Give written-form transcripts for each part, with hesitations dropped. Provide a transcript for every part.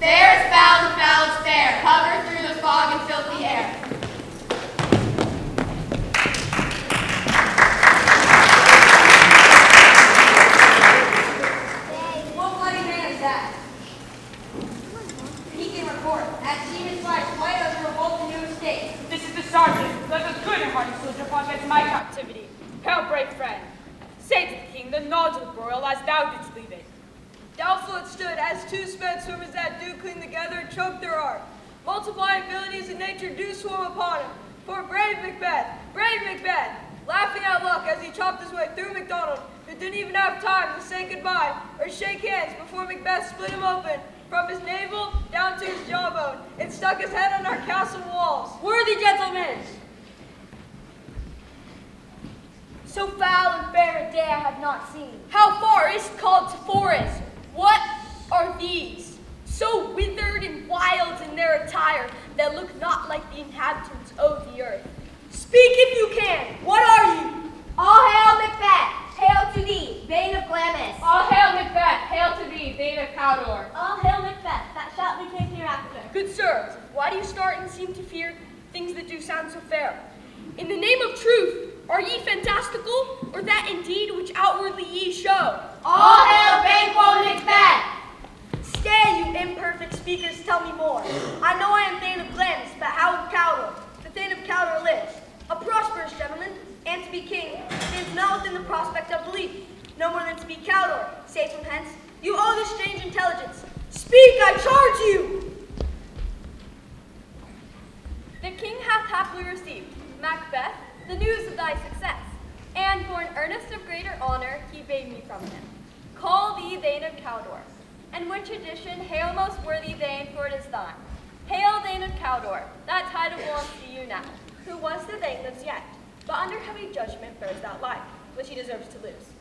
Fair is foul and foul is fair, hover through the fog and filthy air. What bloody man is that? He can report, as demons fly quite over revolt in new estate. This is the sergeant, like a good and hearty soldier fought against my captivity. Hail, brave friend. Say to the king, the knowledge of the broil as thou didst leave it. Doubtful it stood, as two sped swimmers that do cling together and choke their art. Multiplying abilities in nature do swarm upon him. For brave Macbeth, laughing at luck as he chopped his way through MacDonald, who didn't even have time to say goodbye or shake hands before Macbeth split him open from his navel down to his jawbone and stuck his head on our castle walls. Worthy gentlemen! So foul and fair a day I have not seen. How far is called to forest? What are these? So withered and wild in their attire that look not like the inhabitants of the earth. Speak if you can. What are you? All hail Macbeth! Hail to thee, Bane of Glamis! All hail Macbeth, hail to thee, Thane of Cawdor. All hail Macbeth, that shalt be king hereafter. Good sirs, why do you start and seem to fear things that do sound so fair? In the name of truth, are ye fantastical, or that indeed which outwardly ye show? All hail Banquo Macbeth! Stay, you imperfect speakers, tell me more. I know I am Thane of Glamis, but how of Cawdor? The Thane of Cawdor lives, a prosperous gentleman, and to be king stands not within the prospect of belief, no more than to be Cawdor, safe from hence. You owe this strange intelligence. Speak, I charge you! The king hath happily received, Macbeth, the news of thy success, and for an earnest of greater honor he bade me from him. Call thee Thane of Cawdor, and which addition, hail most worthy Thane, for it is thine. Hail Thane of Cawdor, that title belongs to you now. Who was the Thane lives yet, but under heavy judgment bears that life, which he deserves to lose.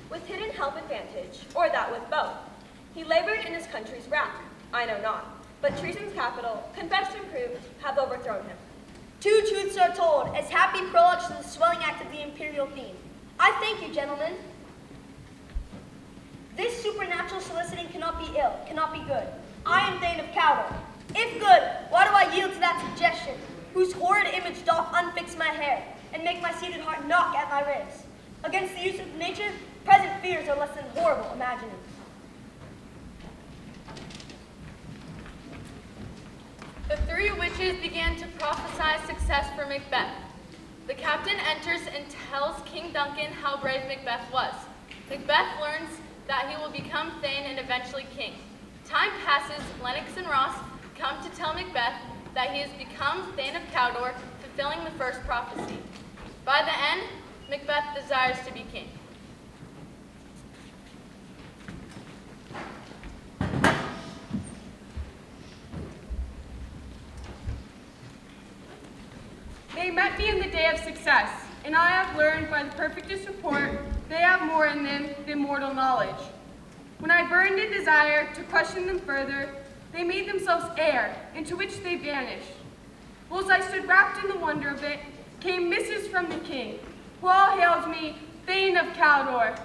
With hidden help advantage, or that with both, he labored in his country's wrack, I know not, but treason's capital, confessed and proved, have overthrown him. Two truths are told, as happy prologues to the swelling act of the imperial theme. I thank you, gentlemen. This supernatural soliciting cannot be ill, cannot be good. I am Thane of Cawdor. If good, why do I yield to that suggestion, whose horrid image doth unfix my hair, and make my seated heart knock at my ribs? Against the use of nature, present fears are less than horrible imaginings. The three witches began to prophesy success for Macbeth. The captain enters and tells King Duncan how brave Macbeth was. Macbeth learns that he will become Thane and eventually king. Time passes, Lennox and Ross come to tell Macbeth that he has become Thane of Cawdor, fulfilling the first prophecy. By the end, Macbeth desires to be king. They met me in the day of success, and I have learned by the perfectest report they have more in them than mortal knowledge. When I burned in desire to question them further, they made themselves air, into which they vanished. Whilst I stood wrapped in the wonder of it, came missives from the king, who all hailed me Thane of Cawdor,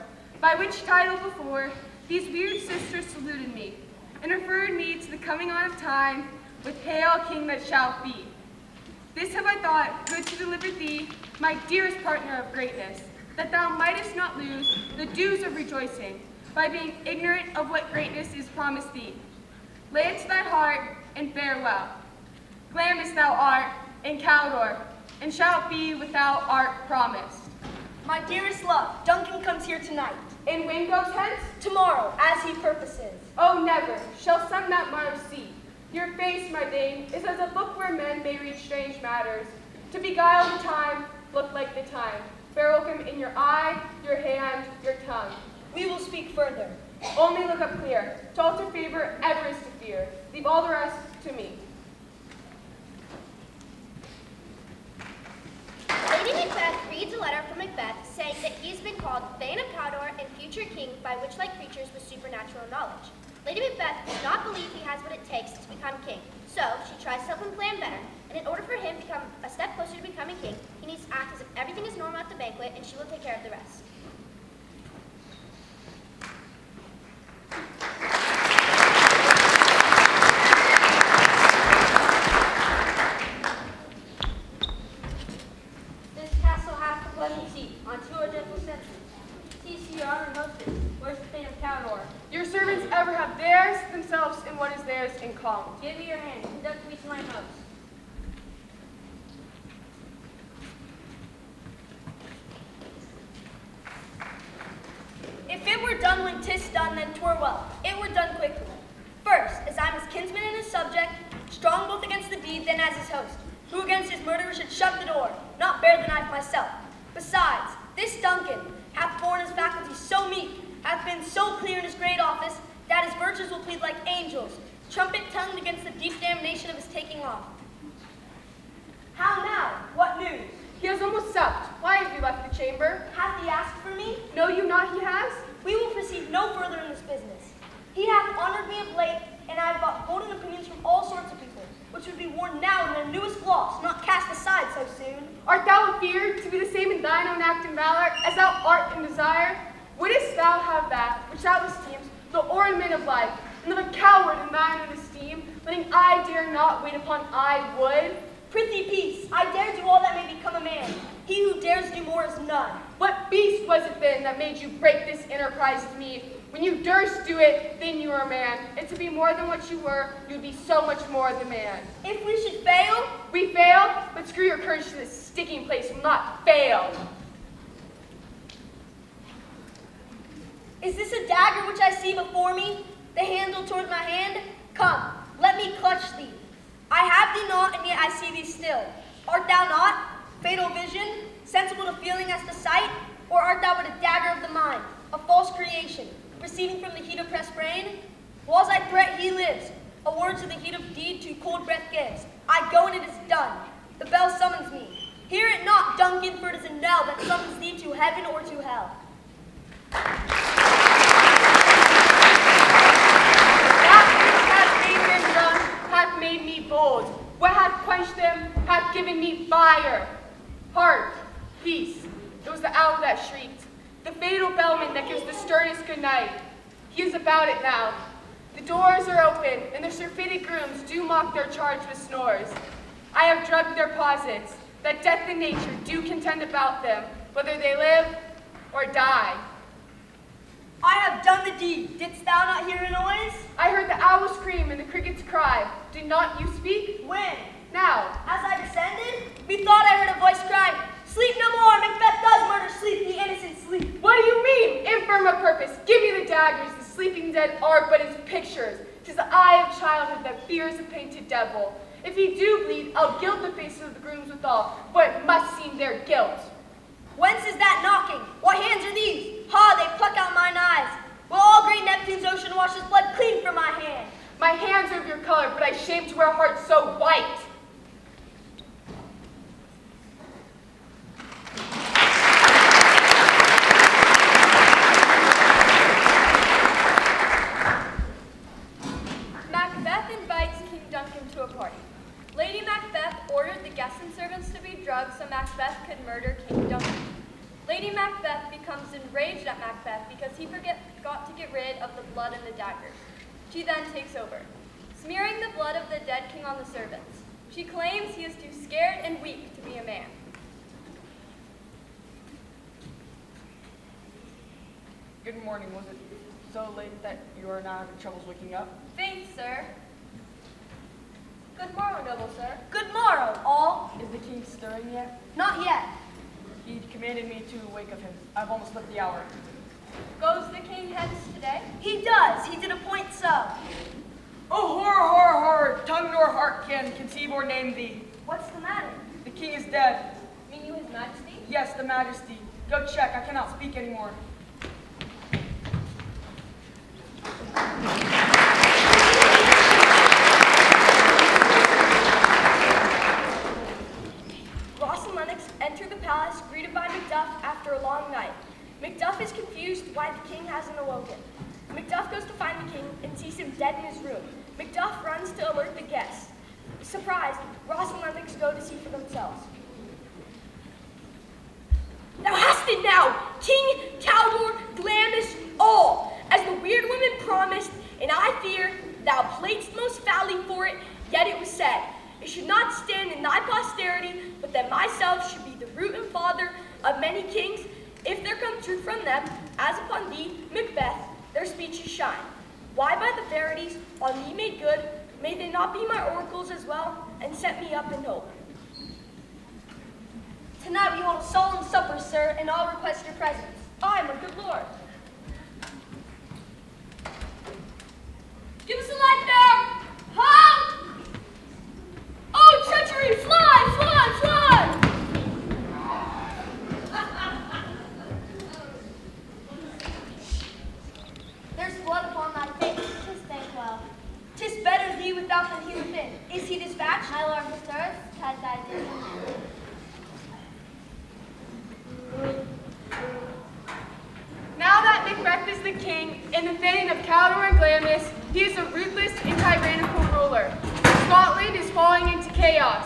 by which title before these weird sisters saluted me, and referred me to the coming on of time with Hail King that shalt be. This have I thought good to deliver thee, my dearest partner of greatness, that thou mightest not lose the dues of rejoicing, by being ignorant of what greatness is promised thee. Lay it to thy heart, and farewell. Glamis thou art, and Cawdor, and shalt be what thou art promised. My dearest love, Duncan comes here tonight. And when goes hence? Tomorrow, as he purposes. Oh, never shall some that morrow see. Your face, my dame, is as a book where men may read strange matters. To beguile the time, look like the time. Bear welcome in your eye, your hand, your tongue. We will speak further. Only look up clear. To alter favor ever is to fear. Leave all the rest to me. Lady Macbeth reads a letter from Macbeth saying that he has been called Thane of Cawdor and future king by witch-like creatures with supernatural knowledge. Lady Macbeth does not believe he has what it takes to become king, so she tries to help him plan better, and in order for him to become a step closer to becoming king, he needs to act as if everything is normal at the banquet, and she will take care of the rest. Give me your hand. Conduct me to my house. If it were done when 'tis done, then 'twere well. It were done quickly. First, as I'm his kinsman and his subject, strong both against the deed, then as his host, who against his murderer should shut the door, not bear the knife myself. Besides, this Duncan hath borne his faculties so meek, hath been so clear in his great office, that his virtues will plead like angels, trumpet-tongued against the deep damnation of his taking off. How now? What news? He has almost supped. Why have you left the chamber? Hath he asked for me? Know you not he has? We will proceed no further in this business. He hath honored me of late, and I have bought golden opinions from all sorts of people, which would be worn now in their newest gloss, not cast aside so soon. Art thou afeard to be the same in thine own act and valor as thou art in desire? Wouldst thou have that which thou esteemest the ornament of life, and of a coward in thine own esteem, letting I dare not wait upon I would? Prithee peace, I dare do all that may become a man. He who dares do more is none. What beast was it then that made you break this enterprise to me? When you durst do it, then you were a man. And to be more than what you were, you'd be so much more the man. If we should fail, we fail, but screw your courage to this sticking place will not fail. Is this a dagger which I see before me, the handle toward my hand? Come, let me clutch thee. I have thee not, and yet I see thee still. Art thou not, fatal vision, sensible to feeling as to sight? Or art thou but a dagger of the mind, a false creation, proceeding from the heat of pressed brain? Whiles I threat, he lives. A word to the heat of deed to cold breath gives. I go, and it is done. The bell summons me. Hear it not, Duncan, for it is a knell that summons thee to heaven or to hell. Hath made me bold. What hath quenched them hath given me fire. Hark, peace. It was the owl that shrieked, the fatal bellman that gives the sternest good night. He is about it now. The doors are open, and the surfeited grooms do mock their charge with snores. I have drugged their posits, that death and nature do contend about them, whether they live or die. I have done the deed. Didst thou not hear a noise? I heard the owl scream and the crickets cry. Did not you speak? When? Now. As I descended, methought I heard a voice crying, "Sleep no more, Macbeth does murder sleep, the innocent sleep." What do you mean, infirm of purpose? Give me the daggers, the sleeping dead are but his pictures. 'Tis the eye of childhood that fears a painted devil. If he do bleed, I'll gild the faces of the grooms withal, for it must seem their guilt. Whence is that knocking? What hands are these? Ha, they pluck out mine eyes. Will all great Neptune's ocean wash his blood clean from my hand? My hands are of your color, but I shame to wear hearts so white. Macbeth invites King Duncan to a party. Lady Macbeth ordered the guests and servants to be drugged so Macbeth could murder King Duncan. Lady Macbeth becomes enraged at Macbeth because he forgot to get rid of the blood and the daggers. She then takes over, smearing the blood of the dead king on the servants. She claims he is too scared and weak to be a man. Good morning. Was it so late that you are now having troubles waking up? Thanks, sir. Good morrow, noble sir. Good morrow, all. Is the king stirring yet? Not yet. He commanded me to wake of him. I've almost left the hour. Goes the king hence today? He does. He did appoint so. Oh, horror, horror, horror! Tongue nor heart can conceive or name thee. What's the matter? The king is dead. Mean you his majesty? Yes, the majesty. Go check. I cannot speak anymore. Ross and Lennox enter the palace, greeted by Macduff after a long night. Macduff is confused why the king hasn't awoken. Macduff goes to find the king and sees him dead in his room. Macduff runs to alert the guests. Surprised, Ross and Lennox go to see for themselves. Thou hast it now, King Cawdor Glamis all, as the weird woman promised, and I fear thou playedst most foully for it, yet it was said, it should not stand in thy posterity, but that myself should be the root and father of many kings, if there come truth from them, as upon thee, Macbeth, their speeches shine. Why by the verities on thee made good, May they not be my oracles as well, and set me up in hope. Tonight we hold a solemn supper, sir, and all request your presence. I, my good lord. Give us a light there! Halt! Oh, treachery! Fly, fly, fly! There's blood upon thy face. Tis Banquo. 'Tis better thee without than he within. Is he dispatched? My lord bestoweth, has thy dish in hand. Now that Macbeth is the king, in the thane of Cawdor and Glamis, he is a ruthless and tyrannical ruler. Scotland is falling into chaos.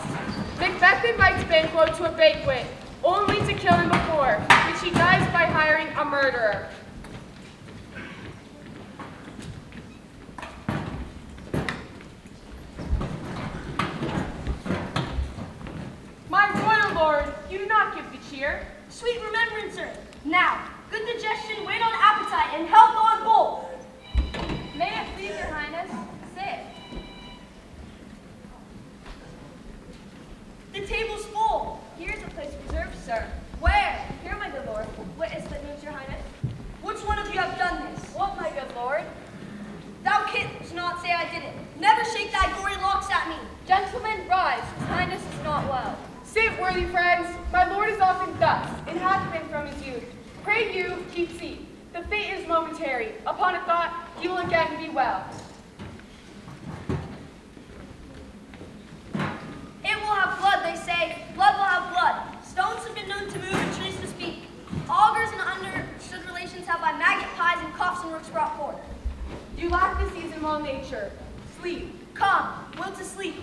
Macbeth invites Banquo to a banquet, only to kill him before, which he does by hiring a murderer. My royal lord, you do not give the cheer. Sweet remembrancer. Now, good digestion, wait on appetite, and health on both. May it please your highness, sit. The table's full. Here is a place reserved, sir. Where? Here, my good lord. What is that moves your highness? Which one of you have done this? What, my good lord? Thou canst not say I did it. Never shake thy gory locks at me. Gentlemen, rise. His highness is not well. Sit, worthy friends. My lord is often thus, and hath been from his youth. Pray you, keep seat. The fate is momentary. Upon a thought, he will again be well. It will have blood, they say. Blood will have blood. Stones have been known to move and trees to speak. Augurs and understood relations have by maggot pies and coughs and rooks brought forth. You lack the seasonable nature. Sleep. Come, will to sleep.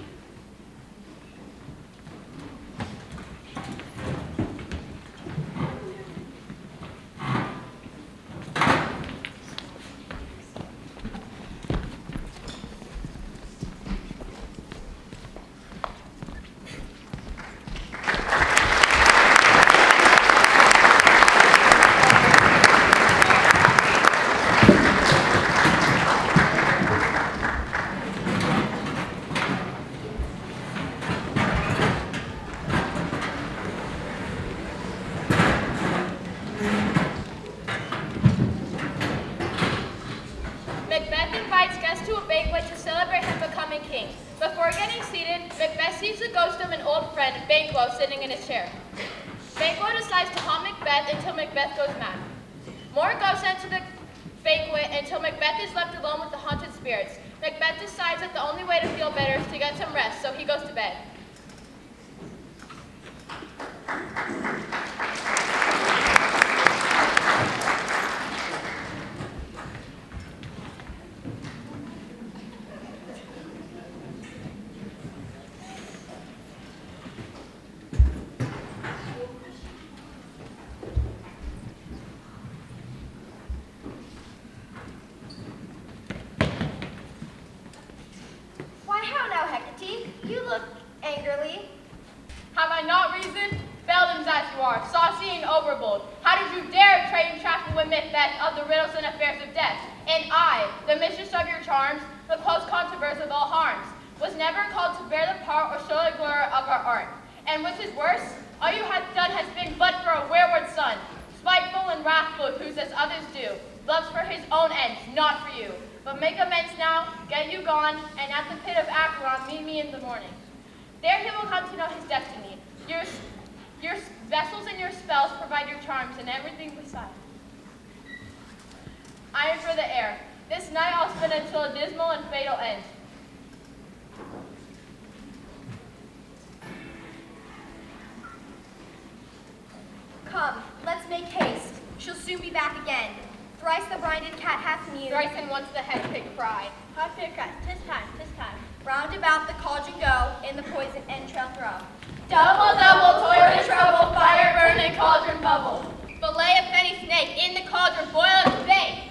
Macbeth invites guests to a banquet to celebrate him becoming king. Before getting seated, Macbeth sees the ghost of an old friend, Banquo, sitting in his chair. Banquo decides to haunt Macbeth until Macbeth goes mad. More ghosts enter the banquet until Macbeth is left alone with the haunted spirits. Macbeth decides that the only way to feel better is to get some rest, so he goes to bed. Why, how now, Hecate? You look angrily. Have I not reasoned? Beldams as you are, saucy and overbold. How did you dare trade and traffic with Macbeth of the riddles and affairs of death? And I, the mistress of your charms, the close controverse of all harms, was never called to bear the part or show the glory of our art. And which is worse, all you have done has been but for a wayward son, spiteful and wrathful, whose as others do, loves for his own ends, not for you. But make amends now, get you gone, and at the pit of Acheron, meet me in the morning. There he will come to know his destiny. Your vessels and your spells provide your charms and everything beside. I am for the air. This night I'll spend until a dismal and fatal end. Come, let's make haste. She'll soon be back again. Thrice the blinded cat hath mewed. Thrice and once the head pig cried. Hot cat, tis time, tis time. Round about the cauldron go, in the poison entrail throw. Double, double, toil and trouble, fire burn and cauldron bubble. Fillet of fenny snake, in the cauldron boil and bake.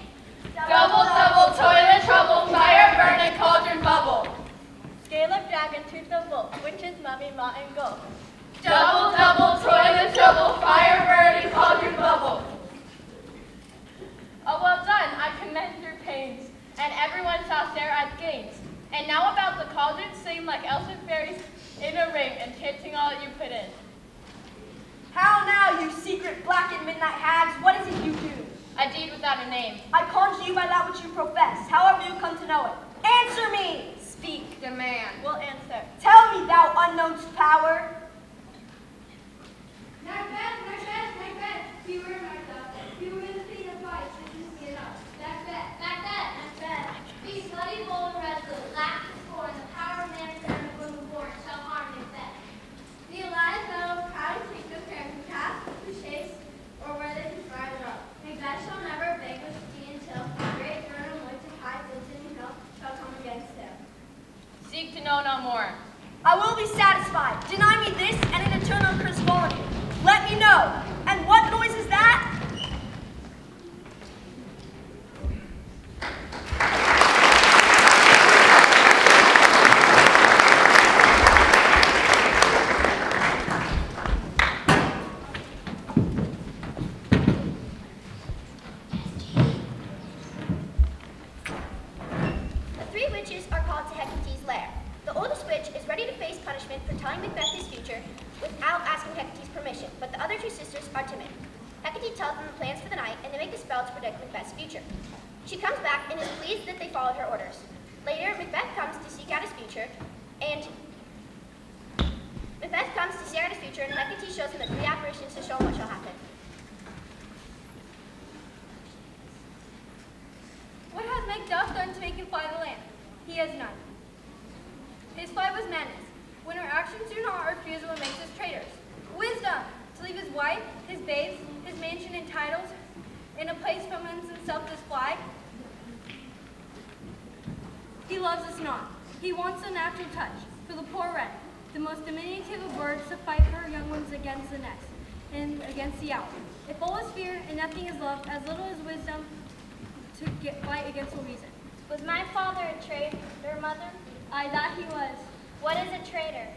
Double, double, toil and trouble, fire burn and cauldron bubble. Scale of dragon, tooth of wolf, witches, mummy, moth, and ghost. Double, double, toil and trouble, fire burn and cauldron bubble. Oh, well done, I commend your pains, and everyone shall share at gains. And now about the cauldron, sitting like elfin fairies in a ring and chanting all that you put in. How now, you secret black and midnight hags? What is it you do? A deed without a name. I conjure you by that which you profess, however you come to know it. Answer me! Speak, demand. We'll answer. Tell me, thou unknown power. Macbeth, Macbeth, Macbeth, beware Macbeth, beware the fate of vice, this is me enough. Macbeth, Macbeth, Macbeth, these bloody bold and resolute, lack to scorn, the power of man and of woman born shall harm Macbeth. The allied though proud to take no care who cast the chase, or where they can fire it up. Macbeth shall never vanquish thee until the great burden which to high Wilton hill shall come against him. Seek to know no more. I will be satisfied. Deny me this and an eternal cruciformity. Let me know. And what noise is that? The three witches are called to Hecate's lair. The oldest witch is ready to face punishment for telling Macbeth his future without asking Hecate's permission, but the other two sisters are timid. Hecate tells them the plans for the night, and they make a spell to predict Macbeth's future. She comes back and is pleased that they followed her orders. Later, Macbeth comes to seek out his future, and Hecate shows him the three apparitions to show him what shall happen. What has Macduff done to make him fly the land? He has none. His flight was madness. When our actions do not refuse what makes us traitors. Wisdom! To leave his wife, his babes, his mansion and titles, in a place from whence himself does fly. He loves us not. He wants a natural touch, for the poor wren, the most diminutive of birds, to fight her young ones against the nest, and against the owl. If all is fear and nothing is love, as little is wisdom to fight against the reason. Was my father a traitor, mother? Aye, that he was, What is a traitor?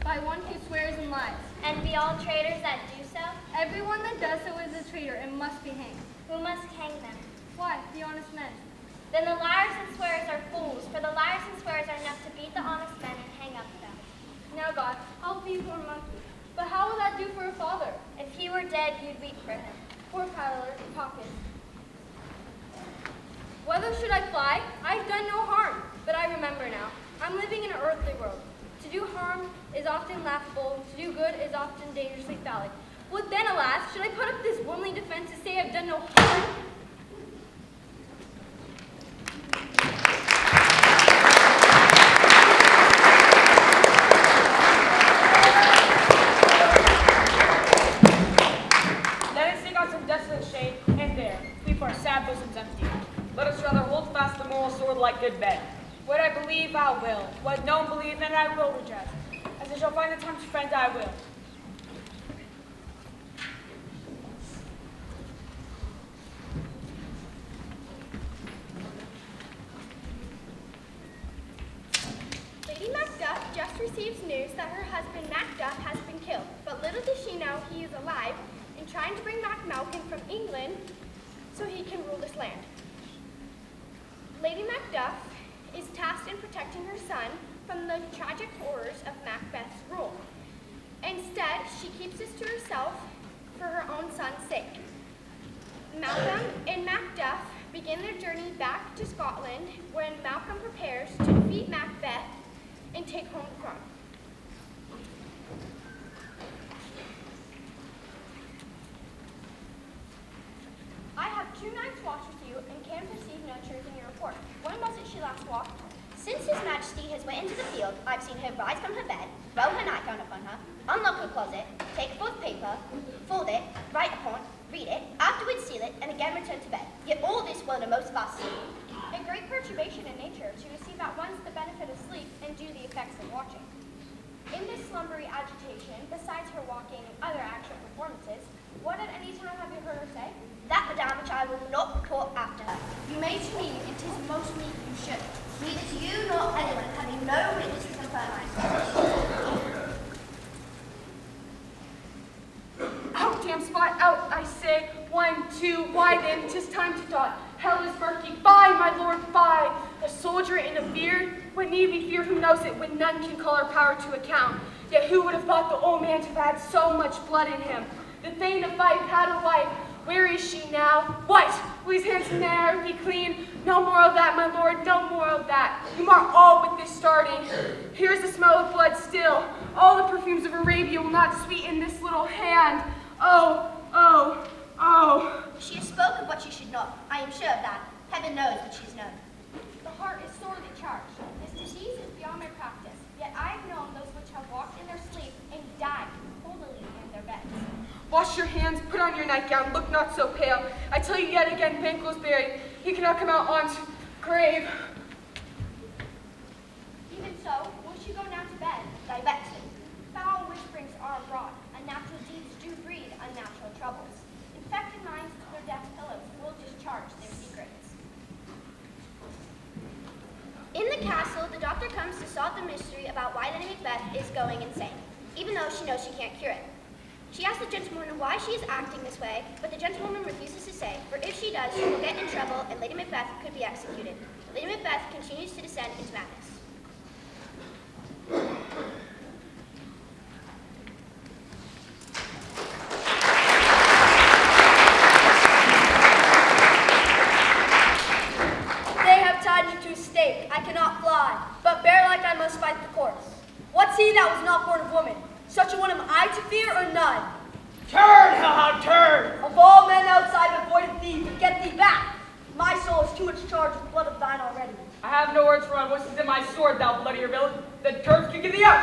by one who swears and lies. And be all traitors that do so? Everyone that does so is a traitor and must be hanged. Who must hang them? Why? The honest men. Then the liars and swearers are fools, for the liars and swearers are enough to beat the honest men and hang up them. Now God, help me poor monkey. But how will that do for a father? If he were dead, you'd weep for him. Poor paddler, pocket. Whether should I fly? I've done no harm, but I remember now. I'm living in an earthly world. To do harm is often laughable, to do good is often dangerously phallic. What then, alas, should I put up this womanly defense to say I've done no harm? Let us seek out some desolate shade, and there, keep our sad bosoms empty. Let us rather hold fast the moral sword like good men. What I believe, I will. What no one believe, then I will reject. As I shall find the time to friend, I will. Lady Macduff just receives news that her husband Macduff has been killed, but little does she know he is alive and trying to bring back Malcolm from England so he can rule this land. Lady Macduff is tasked in protecting her son from the tragic horrors of Macbeth's rule. Instead, she keeps this to herself for her own son's sake. Malcolm and Macduff begin their journey back to Scotland when Malcolm prepares to defeat Macbeth and take home the crown. I have 2 nights' watch with you and can perceive no truth in your report. When was it she last walked? Since His Majesty has went into the field, I've seen her rise from her bed, roll her nightgown upon her, unlock her closet, take forth paper, fold it, write upon, read it, afterwards seal it, and again return to bed. Yet all this while the most of us see. A great perturbation in nature to receive at once the benefit of sleep and do the effects of watching. In this slumbery agitation, besides her walking and other actual performances, what at any time have you heard her say? That, madame, which I will not report after her. You may to me, and 'tis most meet you should. Neither to you nor anyone, having no witness to confirm my story. Out, damn spot, out, I say. 1, 2, why then, 'tis time to die. Hell is murky, fie, my lord, fie. A soldier in a beard, what need we fear who knows it when none can call our power to account? Yet who would have thought the old man to have had so much blood in him? The thane of fight had a wife. Where is she now? What? Will his hands ne'er be clean? No more of that, my lord, no more of that. You mar all with this starting. Here's the smell of blood still. All the perfumes of Arabia will not sweeten this little hand. Oh, oh, oh. She has spoke of what she should not. I am sure of that. Heaven knows what she's known. The heart is sorely charged. This disease is beyond my practice. Yet I have known those which have walked in their sleep and died holdily in their beds. Wash your hands, put on your nightgown, look not so pale. I tell you yet again, Banquo's buried. He cannot come out on's grave. Even so, will she go now to bed? Thy vexing. Foul whisperings are abroad. Unnatural deeds do breed unnatural troubles. Infected minds to their death pillows will discharge their secrets. In the castle, the doctor comes to solve the mystery about why Lady Macbeth is going insane, even though she knows she can't cure it. She asks the gentlewoman why she is acting this way, but the gentlewoman refuses to say, for if she does, she will get in trouble and Lady Macbeth could be executed. Lady Macbeth continues to descend into madness. They have tied me to a stake. I cannot fly, but bear like I must fight the course. What's he that was not born of woman? Such a one am I to fear or none? Turn, turn! Of all men outside have avoided thee, but get thee back. My soul is too much charged with blood of thine already. I have no words for my voices in my sword, thou bloodier villain. The Turks can get thee out!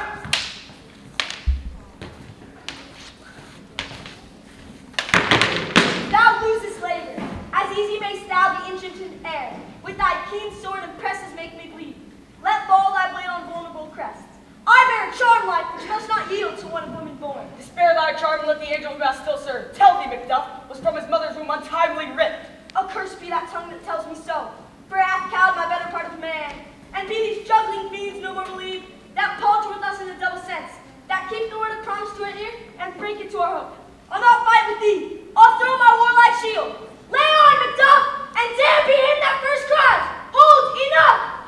Thou losest labor. As easy mayst thou the ancient in air. With thy keen sword and presses make me bleed. Let fall thy blade on vulnerable crests. I bear a charmed life which must not yield to one of women born. Spare thy charm and let the angels who still serve. Tell thee, Macduff, was from his mother's womb untimely ripped. Accursed be that tongue that tells me so. For I hath cowed my better part of man. And be these juggling fiends no more believe that palter with us in a double sense, that keep the word of promise to our ear and break it to our hope. I'll not fight with thee. I'll throw my warlike shield. Lay on, Macduff, and damn be him that first cries, hold, enough!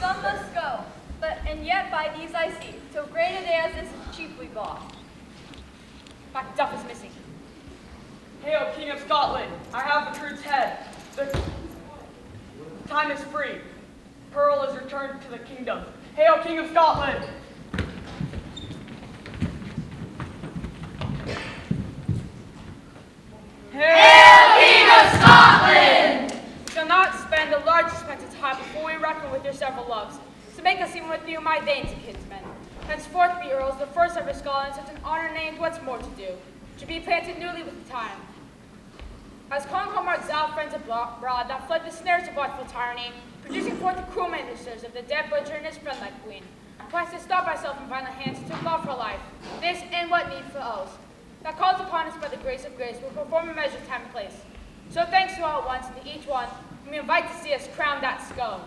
Some must go, and yet by these I see, so great a day as this is chiefly bought. Macduff is missing. Hail, King of Scotland! I have the truth's head. The time is free. Pearl is returned to the kingdom. Hail, King of Scotland! Hail, King of Scotland! We shall not spend a large expense of time before we reckon with your several loves. So make us even with you, my dainty kinsmen. Henceforth be earls, the first ever Scotland, such an honor named what's more to do, to be planted newly with the time. As Concomar's thou friends abroad, that fled the snares of watchful tyranny, producing forth the cruel ministers of the dead butcher and his friend like queen. Twice to stop ourselves from violent hands, took law for life. This and what needful else. That calls upon us by the grace of grace, will perform a measure time and place. So thanks to all at once, and to each one, whom we invite to see us crown that skull.